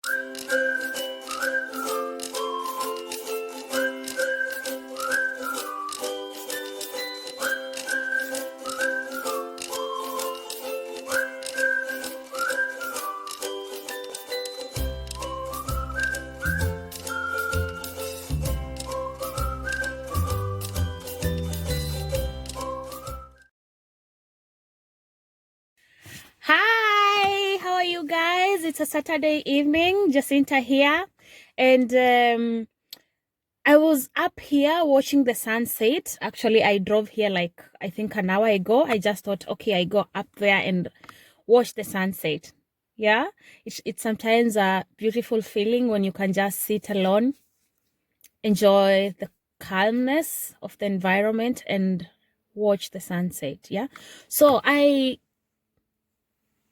Hi, how are you guys? It's a Saturday evening. Jacinta here, and I was up here watching the sunset. Actually, I drove here like I think an hour ago. I just thought, okay, I go up there and watch the sunset. Yeah, it's sometimes a beautiful feeling when you can just sit alone, enjoy the calmness of the environment, and watch the sunset. Yeah, so I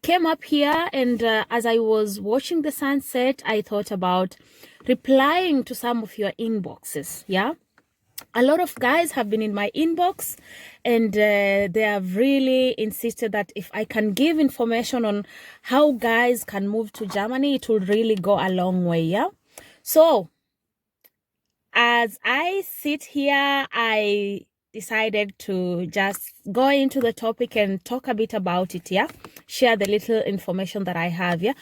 came up here, and as I was watching the sunset, I thought about replying to some of your inboxes. Yeah, a lot of guys have been in my inbox, and they have really insisted that if I can give information on how guys can move to Germany, it will really go a long way. Yeah, so as I sit here, I decided to just go into the topic and talk a bit about it. Yeah, share the little information that I have. Yeah,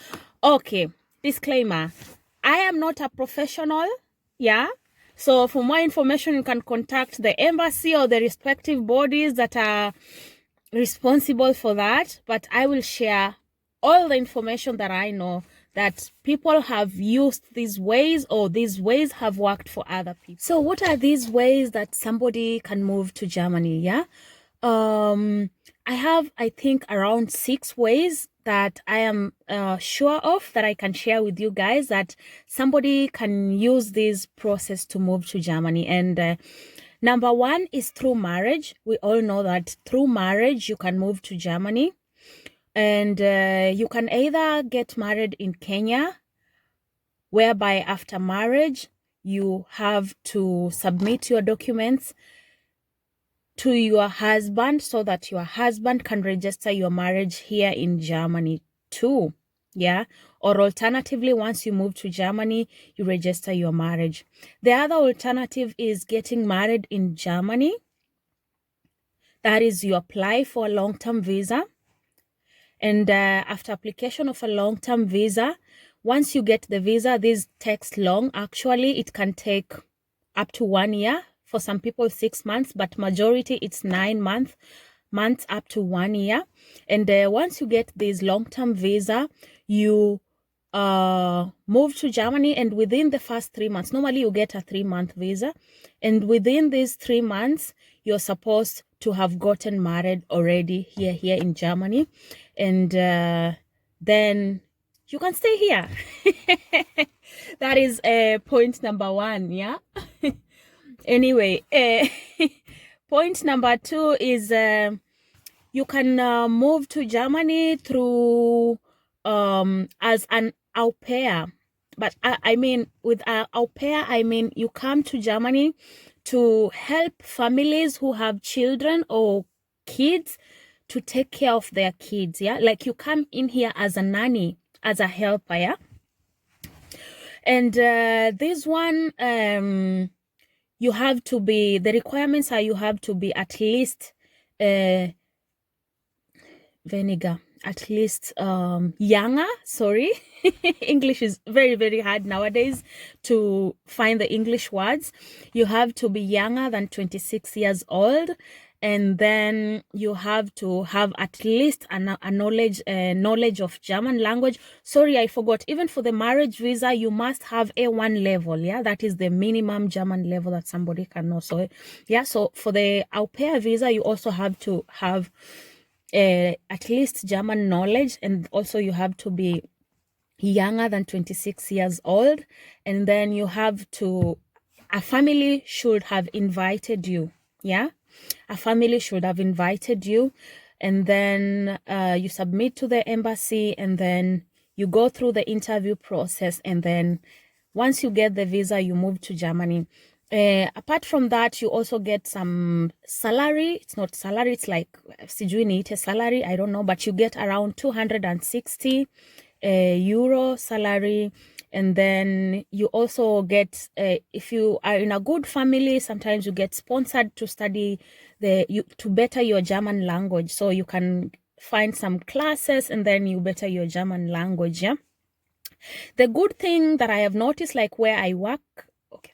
okay, disclaimer, I am not a professional. Yeah, so for more information you can contact the embassy or the respective bodies that are responsible for that, but I will share all the information that I know, that people have used these ways, or these ways have worked for other people. So what are these ways that somebody can move to Germany? Yeah, I have, I think, around 6 ways that I am sure of, that I can share with you guys, that somebody can use this process to move to Germany. And number 1 is through marriage. We all know that through marriage you can move to Germany, and you can either get married in Kenya, whereby after marriage you have to submit your documents to your husband so that your husband can register your marriage here in Germany too. Yeah, or alternatively, once you move to Germany, you register your marriage. The other alternative is getting married in Germany. That is, you apply for a long-term visa, and after application of a long-term visa, once you get the visa, this takes long. Actually, it can take up to 1 year. For some people 6 months, but majority it's 9 months up to 1 year. And once you get this long-term visa, you move to Germany, and within the first 3 months, normally you get a 3-month visa, and within these 3 months you're supposed to have gotten married already here in Germany, and then you can stay here. That is point number 1. Yeah. Anyway, point number 2 is you can move to Germany through as an au pair. But I mean, with au pair, I mean you come to Germany to help families who have children or kids to take care of their kids. Yeah, like you come in here as a nanny, as a helper. Yeah, and this one, you have to be, the requirements are you have to be at least younger, sorry. English is very, very hard nowadays to find the English words. You have to be younger than 26 years old, and then you have to have at least a knowledge of German language. Sorry, I forgot. Even for the marriage visa, you must have A1 level. Yeah, that is the minimum German level that somebody can know. So yeah, so for the au pair visa, you also have to have at least German knowledge, and also you have to be younger than 26 years old, and then you have to, a family should have invited you. Yeah, a family should have invited you, and then you submit to the embassy, and then you go through the interview process, and then once you get the visa, you move to Germany. Apart from that, you also get some salary. It's not salary, it's like sijui niite salary, I don't know, but you get around 260 euro salary, And then you also get, if you are in a good family, sometimes you get sponsored to study to better your German language. So you can find some classes and then you better your German language. Yeah. The good thing that I have noticed, like where I work, okay,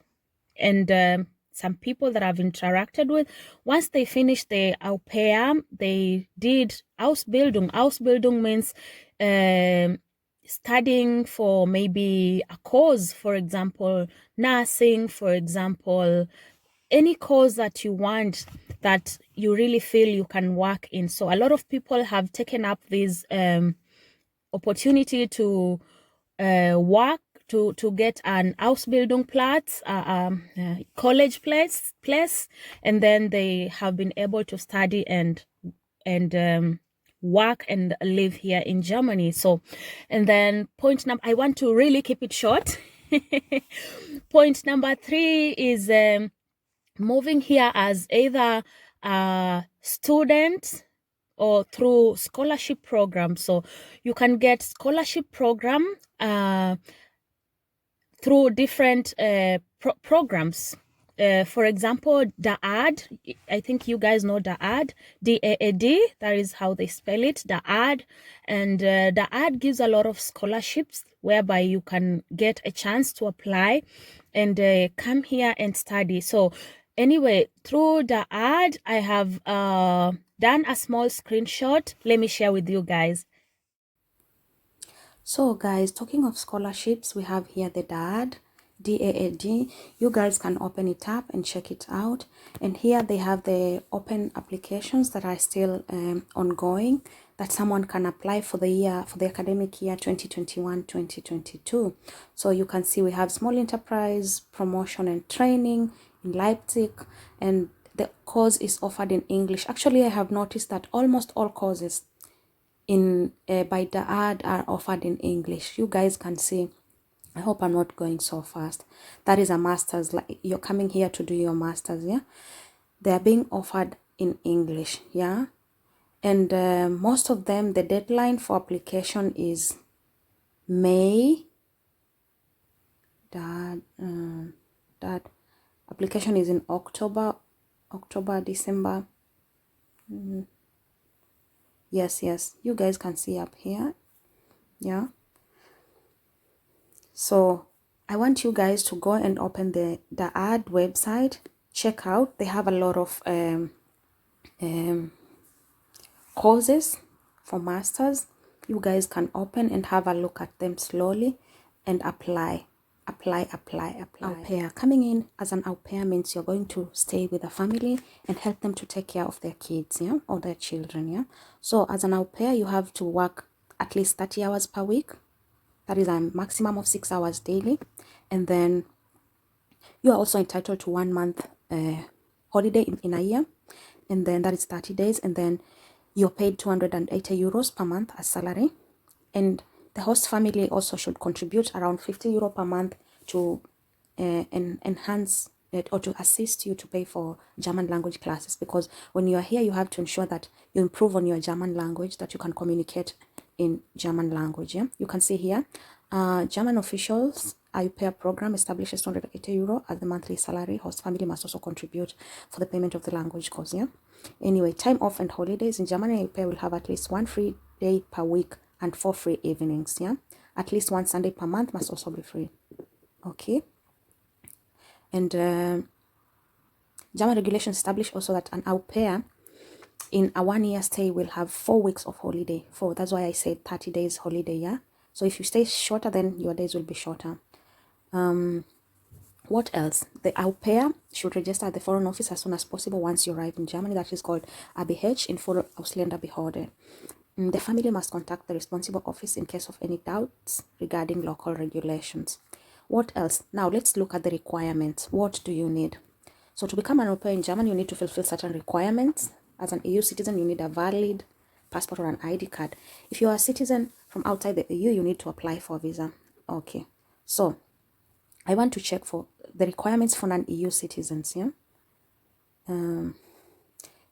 and some people that I've interacted with, once they finish the au pair, they did Ausbildung. Ausbildung means studying for maybe a course, for example, nursing, for example, any course that you want that you really feel you can work in. So a lot of people have taken up this opportunity to work to get an Ausbildungsplatz, college place, and then they have been able to study and work and live here in Germany. So, and then I want to really keep it short. Point number 3 is moving here as either a student or through scholarship program. So you can get scholarship program through different programs. For example, DAAD, I think you guys know DAAD, DAAD, that is how they spell it, DAAD. And DAAD gives a lot of scholarships whereby you can get a chance to apply and come here and study. So anyway, through DAAD, I have done a small screenshot. Let me share with you guys. So guys, talking of scholarships, we have here the DAAD. You guys can open it up and check it out. And here they have the open applications that are still ongoing, that someone can apply for the academic year 2021-2022. So you can see we have small enterprise, promotion and training in Leipzig, and the course is offered in English. Actually, I have noticed that almost all courses by DAAD are offered in English. You guys can see. I hope I'm not going so fast. That is a master's. Like you're coming here to do your master's, yeah. They are being offered in English, yeah. And most of them, the deadline for application is May. That application is in October, December. Yes, you guys can see up here, yeah. So I want you guys to go and open the ad website, check out. They have a lot of courses for masters. You guys can open and have a look at them slowly and apply. Au pair. Coming in as an au pair means you're going to stay with a family and help them to take care of their kids, yeah, or their children, yeah. So as an au pair, you have to work at least 30 hours per week. That is a maximum of 6 hours daily. And then you are also entitled to 1 month holiday in a year. And then that is 30 days. And then you're paid 280 euros per month as salary. And the host family also should contribute around 50 euro per month to enhance it or to assist you to pay for German language classes. Because when you are here, you have to ensure that you improve on your German language, that you can communicate in German language. Yeah? You can see here, German officials au pair program establishes 280 euro as the monthly salary. Host family must also contribute for the payment of the language course. Yeah. Anyway, time off and holidays in Germany, au pair will have at least 1 free day per week and 4 free evenings. Yeah. At least 1 Sunday per month must also be free. Okay. And German regulations establish also that an au pair in a 1 year stay will have 4 weeks of holiday. That's why I said 30 days holiday. Yeah. So if you stay shorter, then your days will be shorter. What else? The au pair should register at the Foreign Office as soon as possible once you arrive in Germany. That is called ABH, in full Ausländerbehörde. The family must contact the responsible office in case of any doubts regarding local regulations. What else? Now let's look at the requirements. What do you need? So to become an au pair in Germany, you need to fulfill certain requirements. As an EU citizen, you need a valid passport or an ID card. If you are a citizen from outside the EU, you need to apply for a visa. Okay, so I want to check for the requirements for non-EU citizens. Yeah.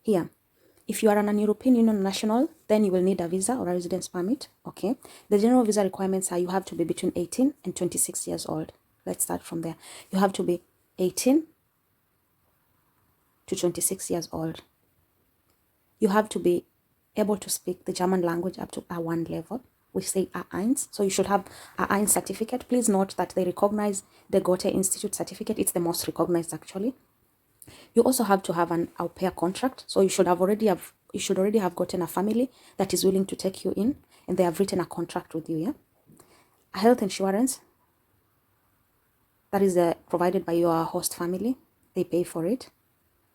Here, If you are an European Union national, then you will need a visa or a residence permit, okay? The general visa requirements are you have to be between 18 and 26 years old. Let's start from there. You have to be 18 to 26 years old. You have to be able to speak the German language up to A1 level. We say A1, so you should have A1 certificate. Please note that they recognize the Goethe Institute certificate. It's the most recognized actually. You also have to have an au pair contract. So you should already have gotten a family that is willing to take you in, and they have written a contract with you. Yeah, a health insurance that is provided by your host family. They pay for it,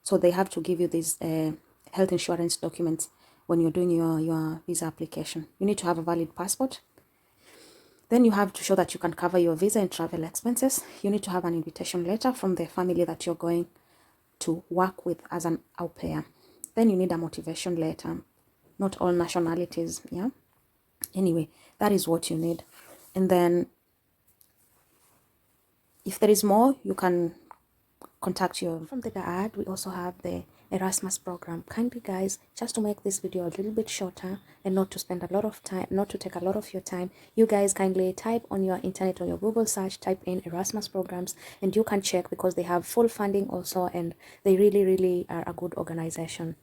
so they have to give you these health insurance documents when you're doing your visa application. You need to have a valid passport. Then you have to show that you can cover your visa and travel expenses. You need to have an invitation letter from the family that you're going to work with as an au pair. Then you need a motivation letter. Not all nationalities, yeah? Anyway, that is what you need. And then if there is more, you can contact you. From the ad, we also have the Erasmus program. Kindly guys, just to make this video a little bit shorter and not to spend a lot of time, not to take a lot of your time, you guys kindly type on your internet or your Google search, type in Erasmus programs, and you can check because they have full funding also, and they really are a good organization.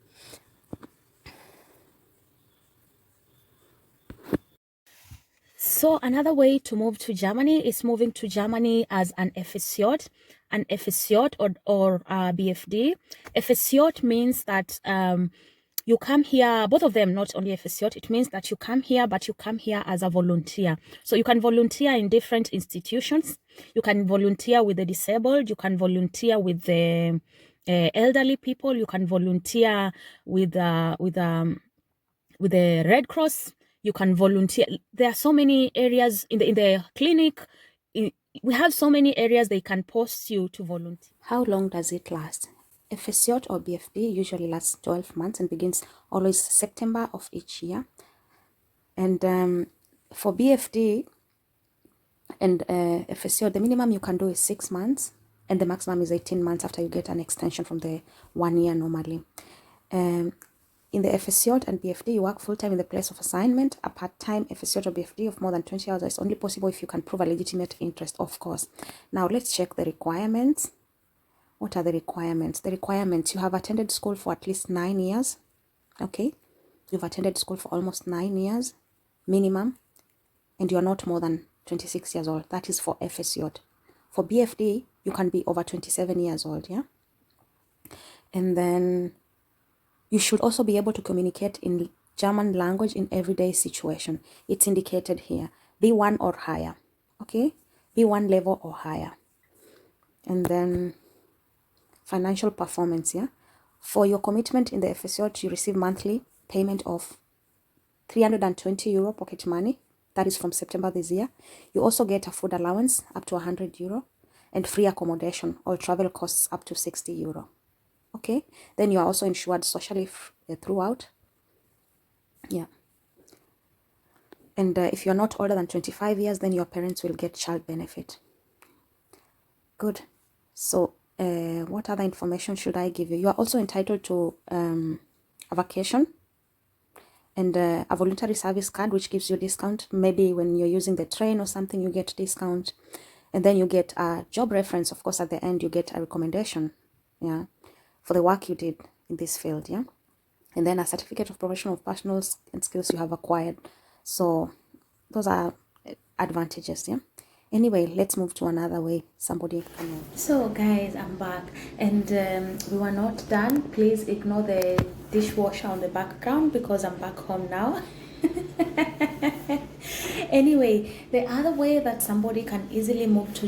So another way to move to Germany is moving to Germany as an FSJ or BFD. FSJ means that you come here, both of them, not only FSJ, it means that you come here, but you come here as a volunteer. So you can volunteer in different institutions. You can volunteer with the disabled. You can volunteer with the elderly people. You can volunteer with the Red Cross. You can volunteer. There are so many areas in the clinic. We have so many areas they can post you to volunteer. How long does it last? FSJ or BFD usually lasts 12 months and begins always September of each year. And for BFD and FSJ, the minimum you can do is 6 months, and the maximum is 18 months after you get an extension from the 1 year normally. In the FSJ and BFD, you work full-time in the place of assignment. A part-time FSJ or BFD of more than 20 hours is only possible if you can prove a legitimate interest, of course. Now, let's check the requirements. What are the requirements? The requirements, you have attended school for at least 9 years. Okay? You've attended school for almost 9 years, minimum. And you're not more than 26 years old. That is for FSJ. For BFD, you can be over 27 years old, yeah? And then you should also be able to communicate in German language in everyday situation. It's indicated here, B1 or higher, okay? B1 level or higher. And then financial performance, yeah? For your commitment in the FSJ, you receive monthly payment of 320 euro pocket money. That is from September this year. You also get a food allowance up to 100 euro and free accommodation. All travel costs up to 60 euro. Okay, then you are also insured socially throughout. Yeah. And if you're not older than 25 years, then your parents will get child benefit. Good. So what other information should I give you? You are also entitled to a vacation and a voluntary service card, which gives you a discount. Maybe when you're using the train or something, you get a discount. And then you get a job reference. Of course, at the end, you get a recommendation, yeah, for the work you did in this field, yeah. And then a certificate of professional personal and skills you have acquired. So those are advantages, yeah. Anyway, let's move to another way somebody can know. So guys, I'm back, and we were not done. Please ignore the dishwasher on the background because I'm back home now. Anyway, the other way that somebody can easily move to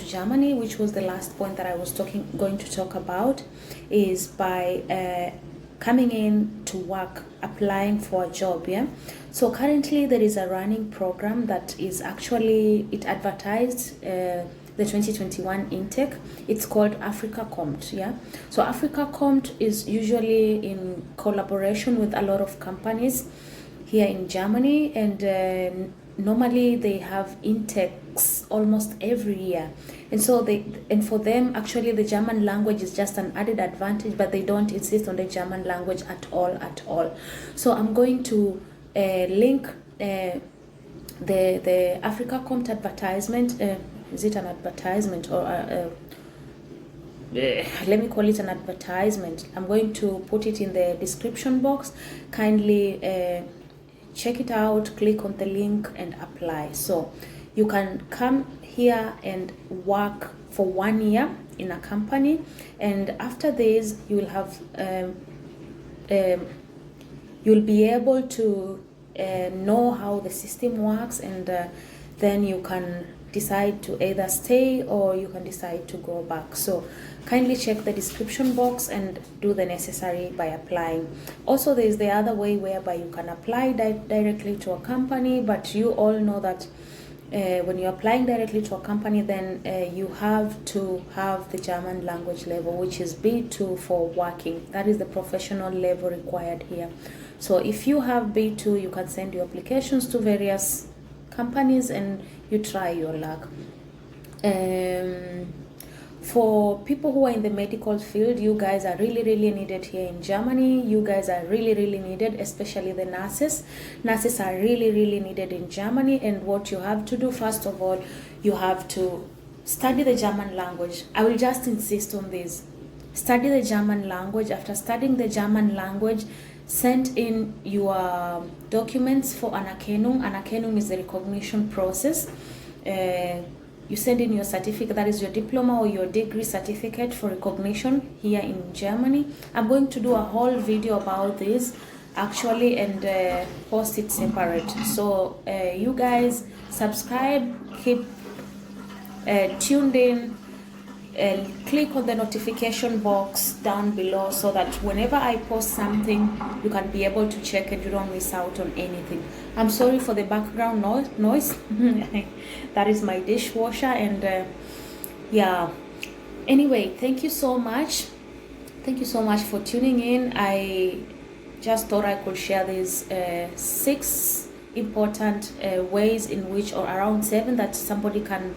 Germany, which was the last point that I was going to talk about, is by coming in to work, applying for a job. Yeah, so currently there is a running program that is actually, it advertised the 2021 intake. It's called Africa Compt. Yeah, so Africa Compt is usually in collaboration with a lot of companies here in Germany, and normally they have intakes almost every year. And so for them, actually the German language is just an added advantage, but they don't insist on the German language at all. So I'm going to link the AfricaCompt advertisement. Is it an advertisement or let me call it an advertisement? I'm going to put it in the description box. Kindly check it out, click on the link and apply. So you can come here and work for 1 year in a company, and after this you will have you'll be able to know how the system works, and then you can decide to either stay or you can decide to go back. So kindly check the description box and do the necessary by applying. Also, there is the other way whereby you can apply directly to a company, but you all know that when you're applying directly to a company, then you have to have the German language level, which is B2 for working. That is the professional level required here. So if you have B2, you can send your applications to various companies and you try your luck. For people who are in the medical field, you guys are really needed here in Germany. You guys are really needed, especially the nurses. Nurses are really needed in Germany, and what you have to do, first of all, you have to study the German language. I will just insist on this. Study the German language. After studying the German language, send in your documents for Anerkennung. Anerkennung is the recognition process. You send in your certificate, that is your diploma or your degree certificate for recognition here in Germany. I'm going to do a whole video about this actually and post it separate. So you guys subscribe, keep tuned in, click on the notification box down below so that whenever I post something, you can be able to check and you don't miss out on anything. I'm sorry for the background noise. That is my dishwasher, and yeah. Anyway, thank you so much. Thank you so much for tuning in. I just thought I could share these 6 important ways in which, or around 7, that somebody can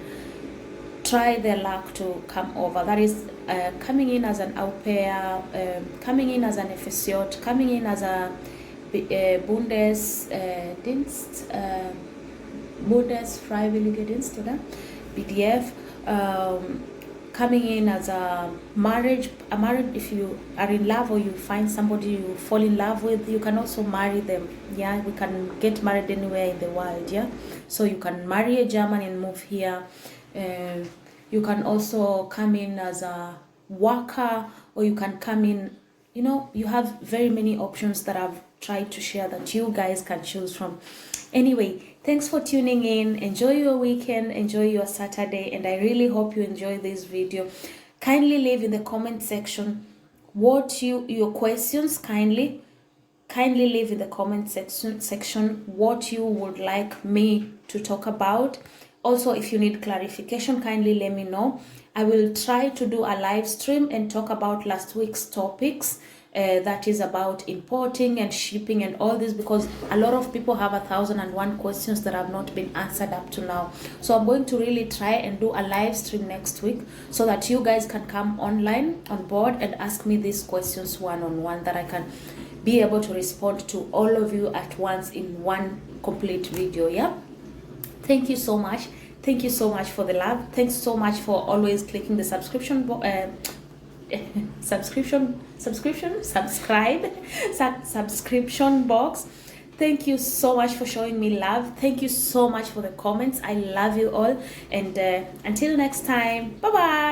try their luck to come over. That is coming in as an au pair, coming in as an FSJ, coming in as a Bundesfreiwillige-Dienst, oder? BDF, coming in as a marriage, if you are in love or you find somebody you fall in love with, you can also marry them. Yeah, we can get married anywhere in the world. Yeah, so you can marry a German and move here. You can also come in as a worker, or you can come in, you know, you have very many options that I've tried to share that you guys can choose from. Anyway, thanks for tuning in. Enjoy your weekend, enjoy your Saturday, and I really hope you enjoy this video. Kindly leave in the comment section what your questions. Kindly leave in the comment section what you would like me to talk about. Also, if you need clarification, kindly let me know. I will try to do a live stream and talk about last week's topics, that is about importing and shipping and all this, because a lot of people have 1,001 questions that have not been answered up to now. So I'm going to really try and do a live stream next week so that you guys can come online on board and ask me these questions one-on-one, that I can be able to respond to all of you at once in one complete video. Yeah. Thank you so much. Thank you so much for the love. Thanks so much for always clicking the subscribe subscription box. Thank you so much for showing me love. Thank you so much for the comments. I love you all, and until next time, bye bye.